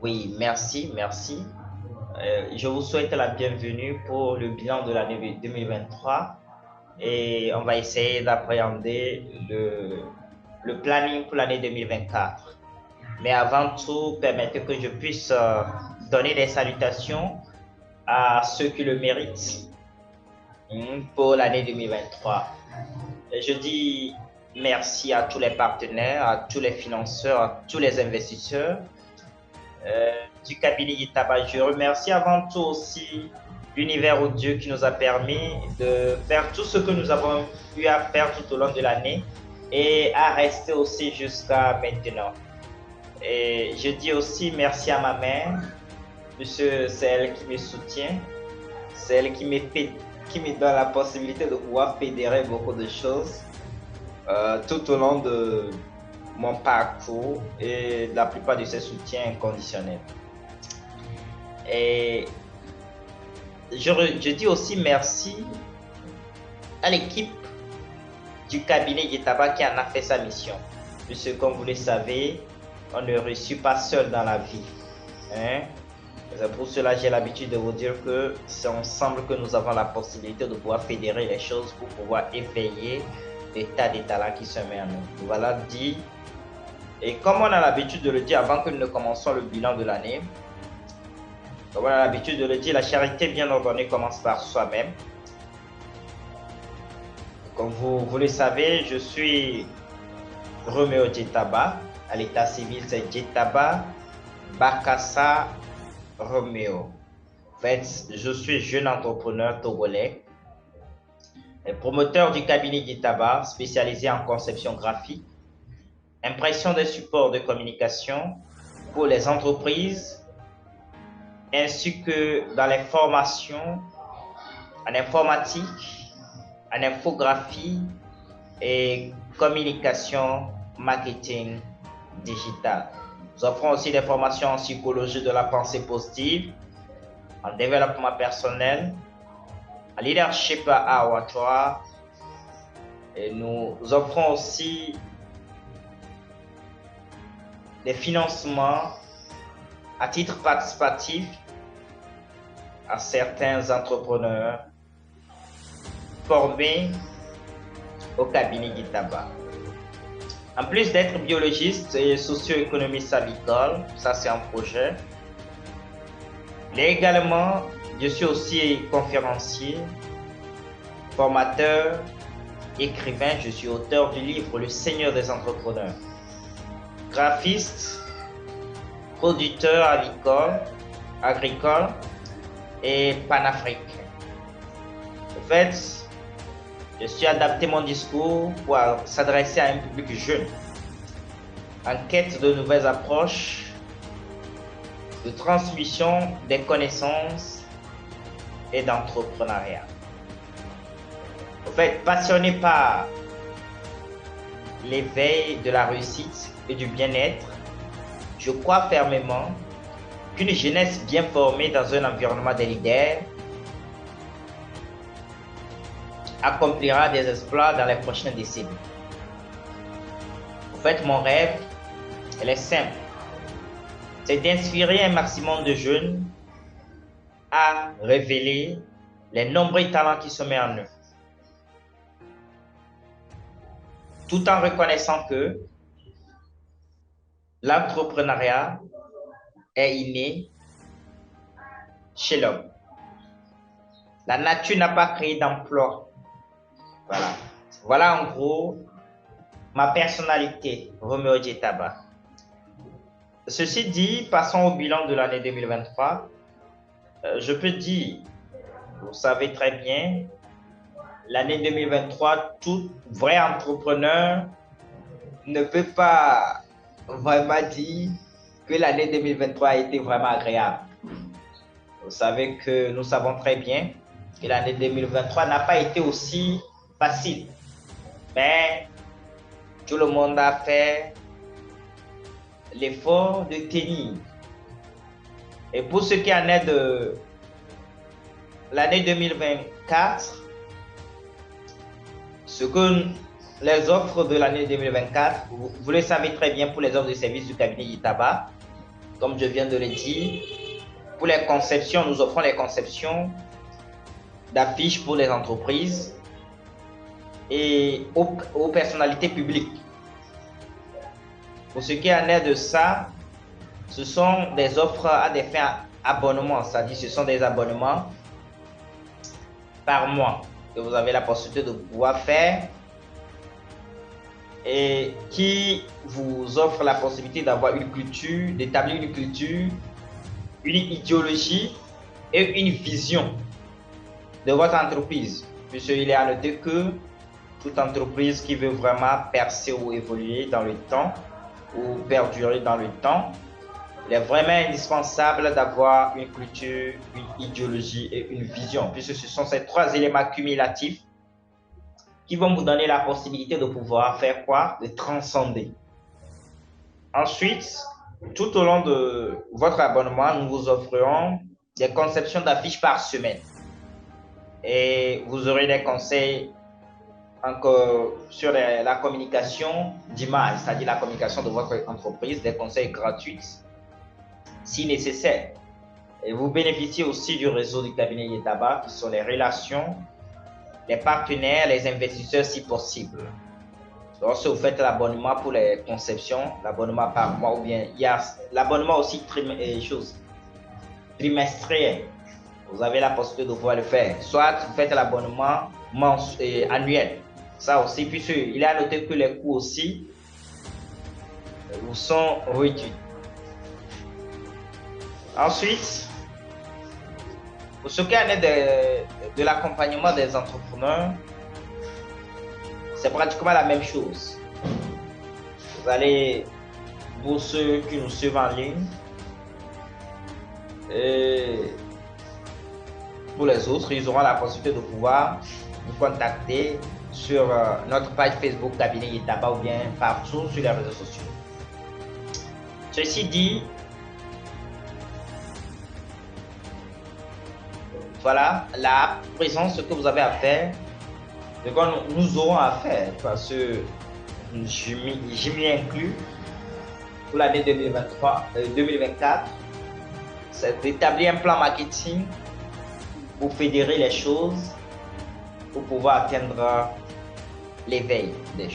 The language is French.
Oui, merci, merci. Je vous souhaite la bienvenue pour le bilan de l'année 2023 et on va essayer d'appréhender le planning pour l'année 2024. Mais avant tout, permettez que je puisse donner des salutations à ceux qui le méritent pour l'année 2023. Je dis merci à tous les partenaires, à tous les financeurs, à tous les investisseurs euh, du cabinet Yitaba. Je remercie avant tout aussi l'univers Dieu qui nous a permis de faire tout ce que nous avons eu à faire tout au long de l'année et à rester aussi jusqu'à maintenant. Et je dis aussi merci à ma mère, puisque c'est elle qui me soutient, c'est elle qui me donne la possibilité de pouvoir fédérer beaucoup de choses tout au long de mon parcours et la plupart de ses soutiens inconditionnels. Et je dis aussi merci à l'équipe du cabinet Yetaba qui en a fait sa mission. Puisque, comme vous le savez, on ne réussit pas seul dans la vie. Hein? C'est pour cela que j'ai l'habitude de vous dire que c'est ensemble que nous avons la possibilité de pouvoir fédérer les choses pour pouvoir éveiller des tas de talents qui se mettent en nous. Voilà dit. Et comme on a l'habitude de le dire avant que nous ne commençons le bilan de l'année, comme on a l'habitude de le dire, la charité bien ordonnée commence par soi-même. Comme vous le savez, je suis Roméo Djetaba. À l'état civil, c'est Djetaba Bakassa Roméo. En fait, je suis jeune entrepreneur togolais, et promoteur du cabinet Djetaba, spécialisé en conception graphique, impression des supports de communication pour les entreprises, ainsi que dans les formations en informatique, en infographie et communication marketing digital. Nous offrons aussi des formations en psychologie de la pensée positive, en développement personnel, en leadership à Awatoire, et nous offrons aussi des financements à titre participatif à certains entrepreneurs formés au cabinet Yitaba. En plus d'être biologiste et socio-économiste avicole, ça c'est un projet. Légalement, je suis aussi conférencier, formateur, écrivain, je suis auteur du livre Le Seigneur des entrepreneurs, graphiste, producteur agricole et panafricain. En fait, je suis adapté mon discours pour s'adresser à un public jeune, en quête de nouvelles approches, de transmission des connaissances et d'entrepreneuriat. En fait, passionné par l'éveil de la réussite et du bien-être, je crois fermement qu'une jeunesse bien formée dans un environnement de leaders accomplira des exploits dans les prochaines décennies. En fait, mon rêve, elle est simple. C'est d'inspirer un maximum de jeunes à révéler les nombreux talents qui se mettent en eux. Tout en reconnaissant que l'entrepreneuriat est inné chez l'homme. La nature n'a pas créé d'emploi. Voilà. Voilà en gros ma personnalité, Roméo Djetaba. Ceci dit, passons au bilan de l'année 2023. Je peux dire, vous savez très bien, l'année 2023, tout vrai entrepreneur ne peut pas vraiment dire que l'année 2023 a été vraiment agréable. Vous savez que nous savons très bien que l'année 2023 n'a pas été aussi facile. Mais tout le monde a fait l'effort de tenir. Et pour ce qui en est de l'année 2024, ce que les offres de l'année 2024, vous le savez très bien pour les offres de services du cabinet Yitaba, comme je viens de le dire. Pour les conceptions, nous offrons les conceptions d'affiches pour les entreprises et aux personnalités publiques. Pour ce qui en est de ça, ce sont des offres à des fins abonnement, c'est-à-dire ce sont des abonnements par mois que vous avez la possibilité de pouvoir faire et qui vous offre la possibilité d'avoir une culture, d'établir une culture, une idéologie et une vision de votre entreprise. Puisqu'il est à noter que toute entreprise qui veut vraiment percer ou évoluer dans le temps ou perdurer dans le temps, il est vraiment indispensable d'avoir une culture, une idéologie et une vision, puisque ce sont ces trois éléments cumulatifs qui vont vous donner la possibilité de pouvoir faire quoi? De transcender. Ensuite, tout au long de votre abonnement, nous vous offrirons des conceptions d'affiches par semaine. Et vous aurez des conseils encore sur la communication d'image, c'est-à-dire la communication de votre entreprise, des conseils gratuits si nécessaire. Et vous bénéficiez aussi du réseau du cabinet Yetaba, qui sont les relations, les partenaires, les investisseurs si possible. Lorsque vous faites l'abonnement pour les conceptions, l'abonnement par mois ou bien il y a l'abonnement aussi trimestriel. Vous avez la possibilité de pouvoir le faire. Soit vous faites l'abonnement annuel. Ça aussi, puisqu'il est à noter que les coûts aussi vous sont réduits. Ensuite, pour ce qui en est de l'accompagnement des entrepreneurs, c'est pratiquement la même chose. Vous allez, pour ceux qui nous suivent en ligne, et pour les autres, ils auront la possibilité de pouvoir nous contacter sur notre page Facebook Cabinet Yetaba ou bien partout sur les réseaux sociaux. Ceci dit, voilà la présence, ce que vous avez à faire, ce que nous aurons à faire, parce que j'y m'y inclus pour l'année 2024, c'est d'établir un plan marketing pour fédérer les choses, pour pouvoir atteindre l'éveil des